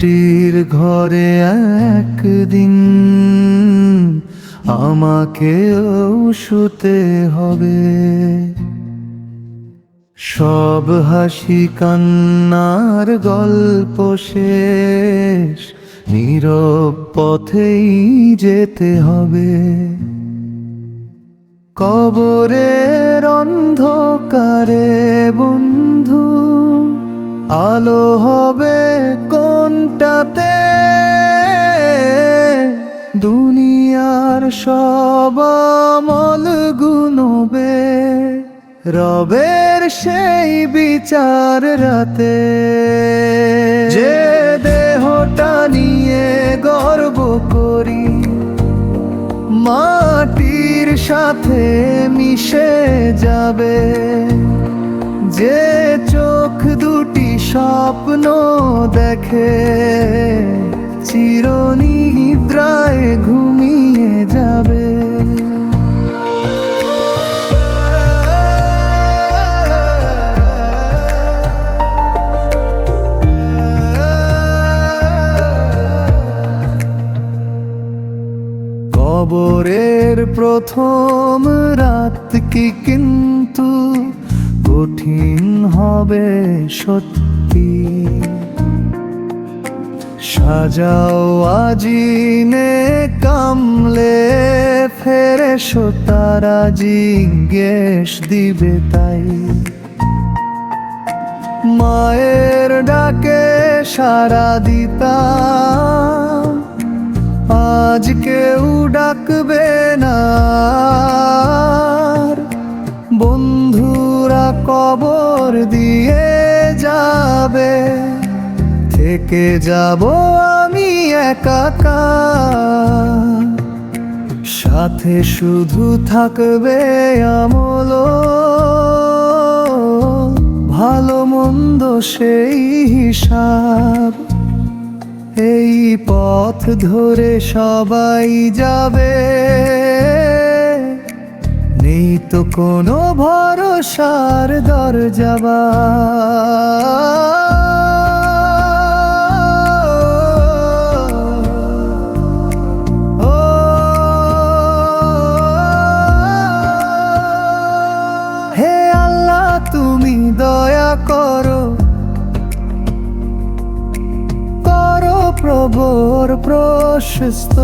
মাটির ঘরে একদিন আমাকেও শুতে হবে। সব হাসি কান্নার গল্প শেষ, নীরব পথেই যেতে হবে। কবরের অন্ধকারে বন্ধু আলো হবে কোনটাতে? দুনিয়ার সব আমল গুনবে রবের সেই বিচার রাতে। যে দেহটা নিয়ে গর্ব করি মাটির সাথে মিশে যাবে, যে চোখ দুটি স্বপ্ন দেখে চিরনিদ্রায় ঘুমিয়ে যাবে। কবরের প্রথম রাত কি কিন্তু কঠিন হবে সত্যি। সাজাও আজিনে কামলে ফেরেশতারা জিজ্ঞেস দিবে তাই। মায়ের ডাকে সাড়া দিতাম, আজ কেউ ডাকবে না। বন্ধুরা কবর দিয়ে যাবে, থেকে যাব আমি একাকার। সাথে শুধু থাকবে আমল, ভালো মন্দ সেই হিসাব। এই পথ ধরে সবাই যাবে, নেই তো কোনো ভরসার দরজা। হে আল্লাহ তুমি দয়া করো, প্রভুর প্রশস্ত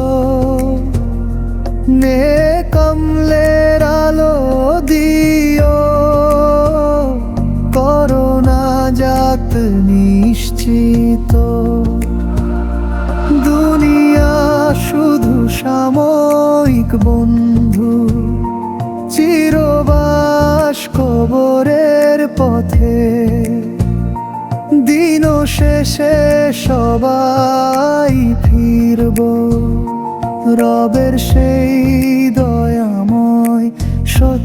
নেকামলের আলো দিও। করোনা জাত নিশ্চিত, দুনিয়া শুধু সাময়িক বন্ধু। চিরবাস কবরের পথে, দিন শেষে সবাই ফিরব রবের সেই দয়াময় সৎ